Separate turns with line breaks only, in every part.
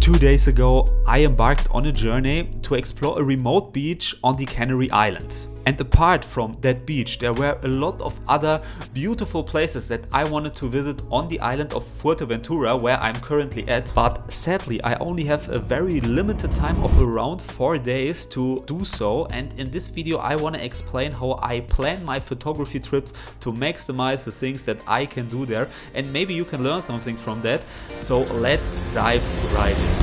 2 days ago, I embarked on a journey to explore a remote beach on the Canary Islands. And apart from that beach, there were a lot of other beautiful places that I wanted to visit on the island of Fuerteventura, where I'm currently at. But sadly, I only have a very limited time of around 4 days to do so. And in this video, I want to explain how I plan my photography trips to maximize the things that I can do there. And maybe you can learn something from that. So let's dive right in.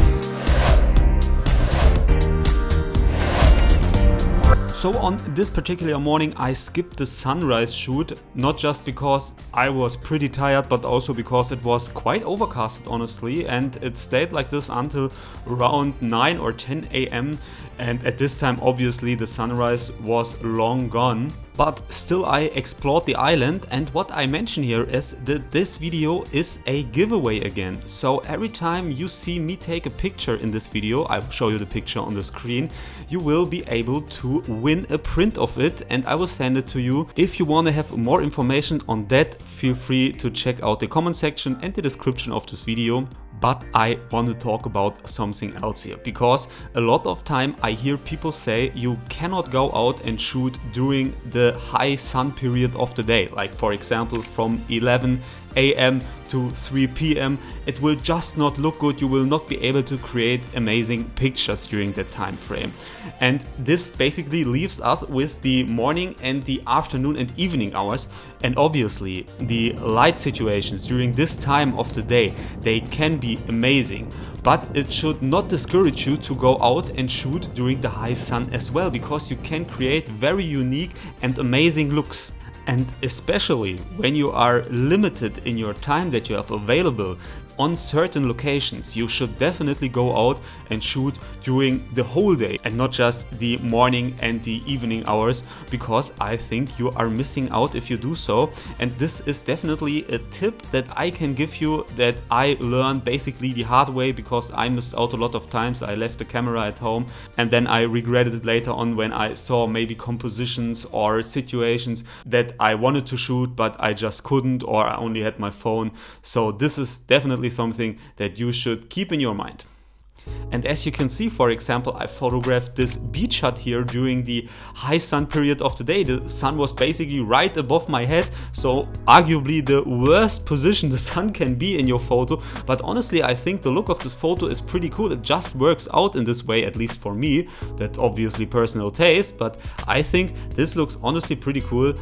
So on this particular morning, I skipped the sunrise shoot, not just because I was pretty tired, but also because it was quite overcasted, honestly, and it stayed like this until around 9 or 10 a.m. And at this time, obviously, the sunrise was long gone. But still, I explored the island, and what I mention here is that this video is a giveaway again. So every time you see me take a picture in this video, I will show you the picture on the screen, you will be able to win a print of it, and I will send it to you. If you want to have more information on that, feel free to check out the comment section and the description of this video. But I want to talk about something else here, because a lot of time I hear people say you cannot go out and shoot during the high sun period of the day, like for example from 11 a.m. to 3 p.m. It will just not look good. You will not be able to create amazing pictures during that time frame. And this basically leaves us with the morning and the afternoon and evening hours. And obviously the light situations during this time of the day, they can be amazing, but it should not discourage you to go out and shoot during the high sun as well, because you can create very unique and amazing looks. And especially when you are limited in your time that you have available on certain locations, you should definitely go out and shoot during the whole day and not just the morning and the evening hours, because I think you are missing out if you do so. And this is definitely a tip that I can give you, that I learned basically the hard way, because I missed out a lot of times. I left the camera at home and then I regretted it later on when I saw maybe compositions or situations that I wanted to shoot but I just couldn't, or I only had my phone. So this is definitely something that you should keep in your mind. And as you can see, for example, I photographed this beach shot here during the high sun period of the day. The sun was basically right above my head, so arguably the worst position the sun can be in your photo. But honestly, I think the look of this photo is pretty cool. It just works out in this way, at least for me. That's obviously personal taste, but I think this looks honestly pretty cool.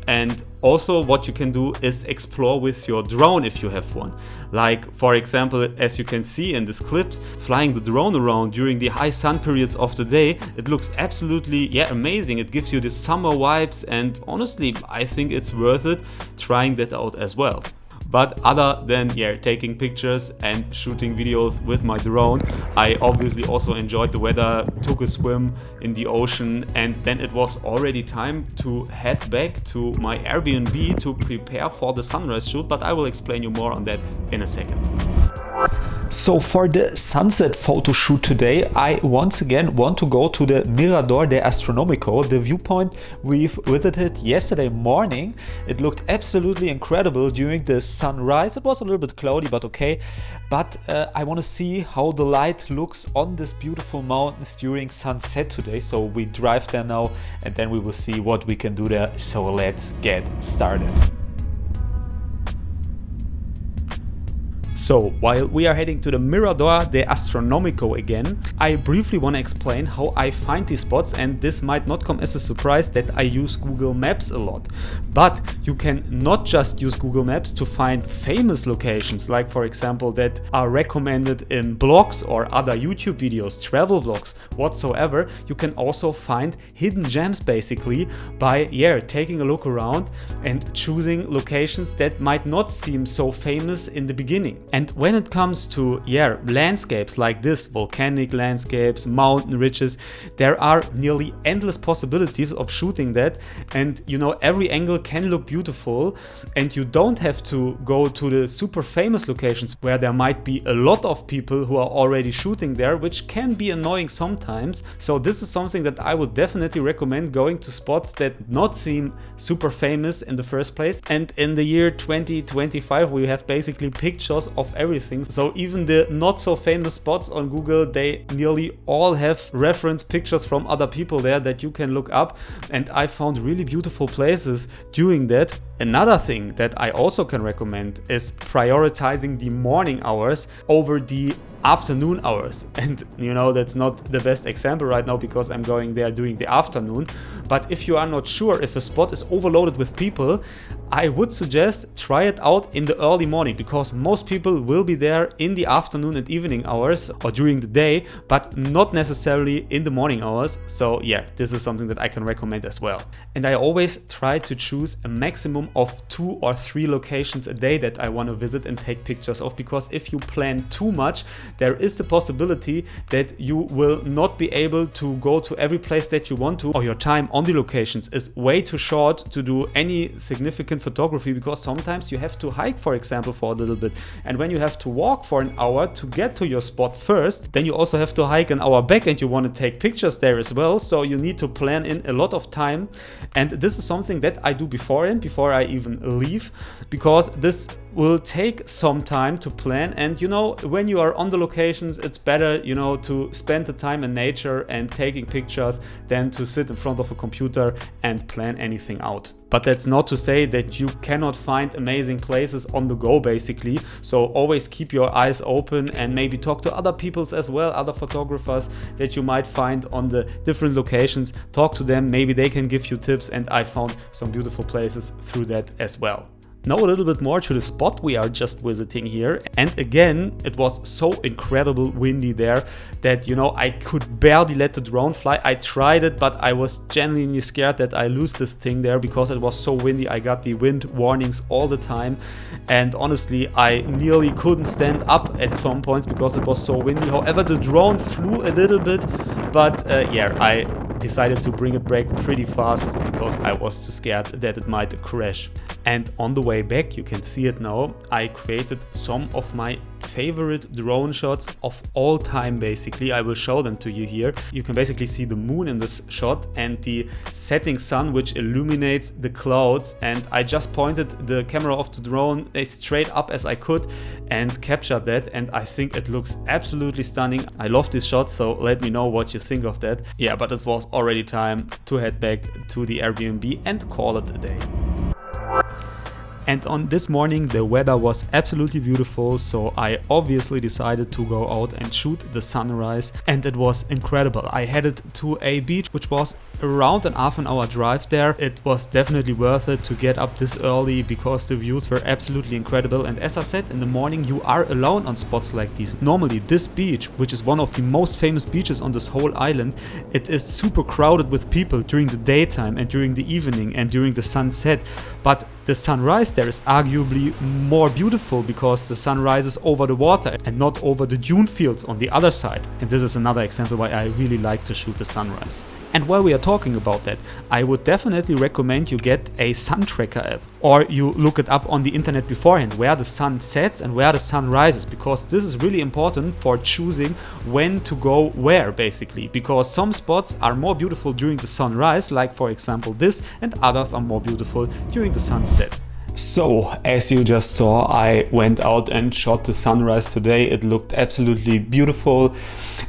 And also what you can do is explore with your drone if you have one. Like for example, as you can see in this clip, flying the drone around during the high sun periods of the day, it looks absolutely amazing. It gives you the summer vibes, and honestly I think it's worth it trying that out as well. But other than taking pictures and shooting videos with my drone, I obviously also enjoyed the weather, took a swim in the ocean, and then it was already time to head back to my Airbnb to prepare for the sunrise shoot, but I will explain you more on that in a second. So for the sunset photo shoot today, I once again want to go to the Mirador de Astronomico, the viewpoint we've visited yesterday morning. It looked absolutely incredible during the sunrise. It was a little bit cloudy, but okay. But I want to see how the light looks on this beautiful mountains during sunset today. So we drive there now and then we will see what we can do there. So let's get started. So while we are heading to the Mirador de Astronomico again, I briefly want to explain how I find these spots, and this might not come as a surprise that I use Google Maps a lot. But you can not just use Google Maps to find famous locations, like for example that are recommended in blogs or other YouTube videos, travel vlogs, whatsoever. You can also find hidden gems basically by taking a look around and choosing locations that might not seem so famous in the beginning. And when it comes to landscapes like this, volcanic landscapes, mountain ridges, there are nearly endless possibilities of shooting that. And every angle can look beautiful, and you don't have to go to the super famous locations where there might be a lot of people who are already shooting there, which can be annoying sometimes. So this is something that I would definitely recommend, going to spots that not seem super famous in the first place. And in the year 2025 we have basically pictures of of everything. So even the not so famous spots on Google, they nearly all have reference pictures from other people there that you can look up, and I found really beautiful places doing that. Another thing that I also can recommend is prioritizing the morning hours over the afternoon hours. And you know, that's not the best example right now because I'm going there during the afternoon, but if you are not sure if a spot is overloaded with people, I would suggest try it out in the early morning, because most people will be there in the afternoon and evening hours or during the day, but not necessarily in the morning hours. So yeah, this is something that I can recommend as well. And I always try to choose a maximum of 2 or 3 locations a day that I want to visit and take pictures of, because if you plan too much, there is the possibility that you will not be able to go to every place that you want to, or your time on the locations is way too short to do any significant photography, because sometimes you have to hike, for example, for a little bit, and when you have to walk for an hour to get to your spot first, then you also have to hike an hour back and you want to take pictures there as well. So you need to plan in a lot of time, and this is something that I do before I even leave, because this will take some time to plan. And you know, when you are on the locations, it's better, you know, to spend the time in nature and taking pictures than to sit in front of a computer and plan anything out. But that's not to say that you cannot find amazing places on the go, basically. So always keep your eyes open and maybe talk to other people as well, other photographers that you might find on the different locations. Talk to them, maybe they can give you tips, and I found some beautiful places through that as well. Now a little bit more to the spot we are just visiting here, and again it was so incredible windy there that, you know, I could barely let the drone fly. I tried it, but I was genuinely scared that I lose this thing there because it was so windy. I got the wind warnings all the time, and honestly I nearly couldn't stand up at some points because it was so windy. However, the drone flew a little bit, but yeah, I decided to bring it back pretty fast because I was too scared that it might crash. And on the way back, you can see it now, I created some of my favorite drone shots of all time. Basically, I will show them to you here. You can basically see the moon in this shot and the setting sun which illuminates the clouds, and I just pointed the camera of the drone as straight up as I could and captured that, and I think it looks absolutely stunning. I love this shot, so let me know what you think of that. Yeah, but it was already time to head back to the Airbnb and call it a day. And on this morning the weather was absolutely beautiful, so I obviously decided to go out and shoot the sunrise, and it was incredible. I headed to a beach which was around an half an hour drive there. It was definitely worth it to get up this early because the views were absolutely incredible. And as I said, in the morning you are alone on spots like these. Normally this beach, which is one of the most famous beaches on this whole island, it is super crowded with people during the daytime and during the evening and during the sunset, but the sunrise there is arguably more beautiful because the sun rises over the water and not over the dune fields on the other side. And this is another example why I really like to shoot the sunrise. And while we are talking about that, I would definitely recommend you get a sun tracker app, or you look it up on the internet beforehand where the sun sets and where the sun rises, because this is really important for choosing when to go where, basically, because some spots are more beautiful during the sunrise, like for example this, and others are more beautiful during the sunset. So, as you just saw, I went out and shot the sunrise today. It looked absolutely beautiful.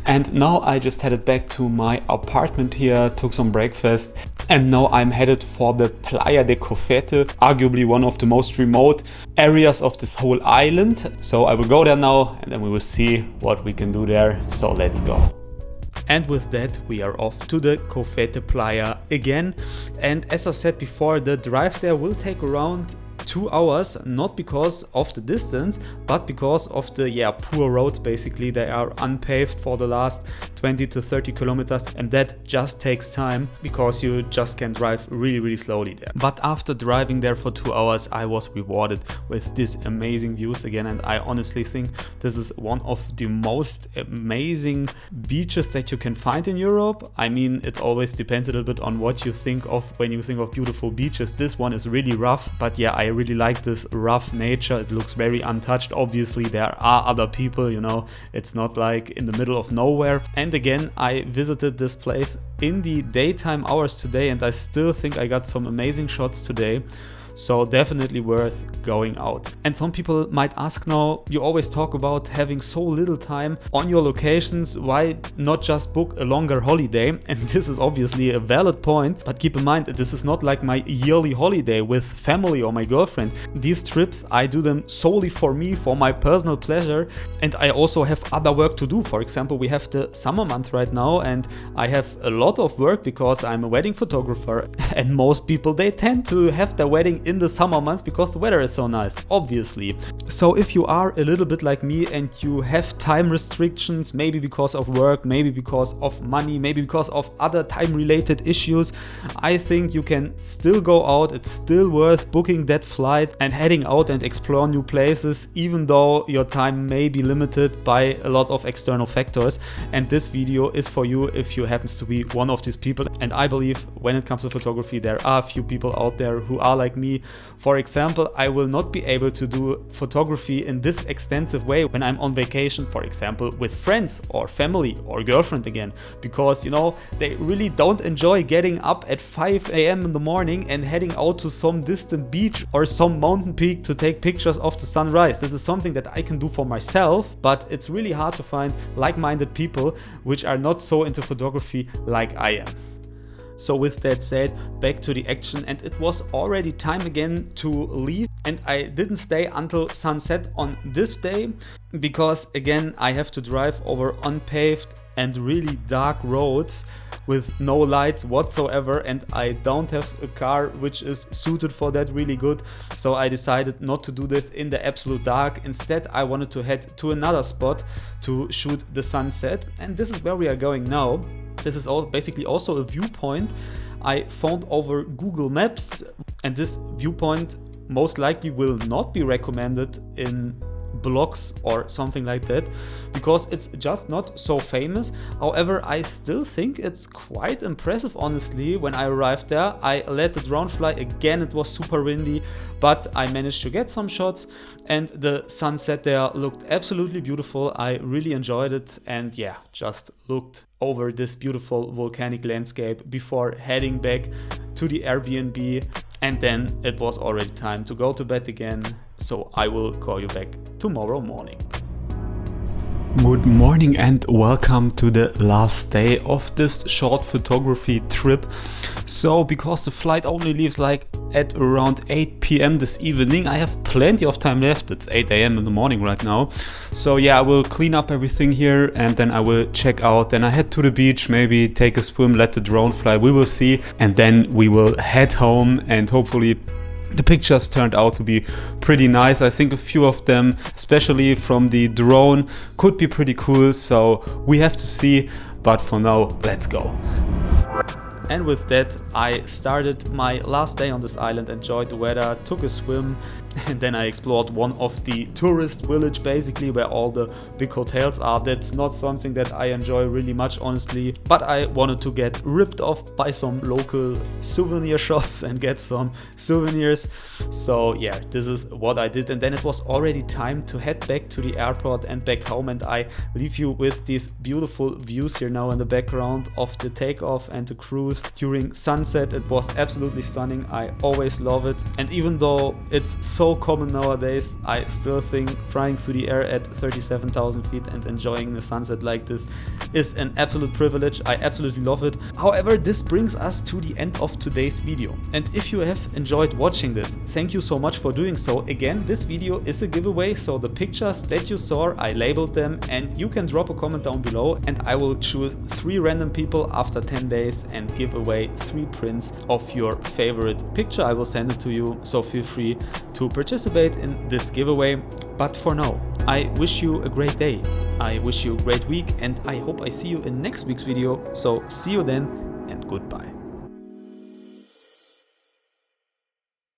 And now I just headed back to my apartment here, took some breakfast, and now I'm headed for the Playa de Cofete, arguably one of the most remote areas of this whole island. So I will go there now and then we will see what we can do there. So let's go. And with that, we are off to the Cofete Playa again. And as I said before, the drive there will take around 2 hours, not because of the distance, but because of the poor roads. Basically, they are unpaved for the last 20 to 30 kilometers, and that just takes time because you just can drive really slowly there. But after driving there for 2 hours, I was rewarded with these amazing views again, and I honestly think this is one of the most amazing beaches that you can find in Europe. I mean, it always depends a little bit on what you think of when you think of beautiful beaches. This one is really rough, but yeah, I really like this rough nature. It looks very untouched. Obviously there are other people, you know, it's not like in the middle of nowhere. And again, I visited this place in the daytime hours today, and I still think I got some amazing shots today. So definitely worth going out. And some people might ask now, you always talk about having so little time on your locations, why not just book a longer holiday? And this is obviously a valid point, but keep in mind that this is not like my yearly holiday with family or my girlfriend. These trips, I do them solely for me, for my personal pleasure, and I also have other work to do. For example, we have the summer month right now, and I have a lot of work because I'm a wedding photographer, and most people, they tend to have their wedding in the summer months because the weather is so nice, obviously. So if you are a little bit like me and you have time restrictions, maybe because of work, maybe because of money, maybe because of other time related issues, I think you can still go out. It's still worth booking that flight and heading out and explore new places, even though your time may be limited by a lot of external factors. And this video is for you if you happens to be one of these people. And I believe when it comes to photography, there are a few people out there who are like me. For example, I will not be able to do photography in this extensive way when I'm on vacation, for example, with friends or family or girlfriend again, because, you know, they really don't enjoy getting up at 5 a.m. in the morning and heading out to some distant beach or some mountain peak to take pictures of the sunrise. This is something that I can do for myself, but it's really hard to find like-minded people which are not so into photography like I am. So with that said, back to the action, and it was already time again to leave, and I didn't stay until sunset on this day because again I have to drive over unpaved and really dark roads with no lights whatsoever, and I don't have a car which is suited for that really good. So I decided not to do this in the absolute dark. Instead, I wanted to head to another spot to shoot the sunset, and this is where we are going now. This is basically also a viewpoint I found over Google Maps, and this viewpoint most likely will not be recommended in blogs or something like that because it's just not so famous. However, I still think it's quite impressive, honestly. When I arrived there, I let the drone fly again. It was super windy, but I managed to get some shots, and the sunset there looked absolutely beautiful. I really enjoyed it, and yeah, just looked over this beautiful volcanic landscape before heading back to the Airbnb. And then it was already time to go to bed again, so I will call you back tomorrow morning. Good morning and welcome to the last day of this short photography trip. So because the flight only leaves like at around 8 p.m. this evening, I have plenty of time left. It's 8 a.m. in the morning right now. So yeah, I will clean up everything here and then I will check out. Then I head to the beach, maybe take a swim, let the drone fly, we will see. And then we will head home, and hopefully the pictures turned out to be pretty nice. I think a few of them, especially from the drone, could be pretty cool. So we have to see, but for now, let's go. And with that, I started my last day on this island, enjoyed the weather, took a swim, and then I explored one of the tourist village, basically, where all the big hotels are. That's not something that I enjoy really much, honestly, but I wanted to get ripped off by some local souvenir shops and get some souvenirs. So yeah, this is what I did, and then it was already time to head back to the airport and back home, and I leave you with these beautiful views here now in the background of the takeoff and the cruise during sunset. It was absolutely stunning. I always love it, and even though it's so common nowadays, I still think flying through the air at 37,000 feet and enjoying the sunset like this is an absolute privilege. I absolutely love it. However, this brings us to the end of today's video, and if you have enjoyed watching this, thank you so much for doing so. Again, this video is a giveaway, so the pictures that you saw, I labeled them, and you can drop a comment down below and I will choose 3 random people after 10 days and give away 3 prints of your favorite picture. I will send it to you, so feel free to participate in this giveaway. But for now, I wish you a great day, I wish you a great week, and I hope I see you in next week's video. So see you then, and goodbye.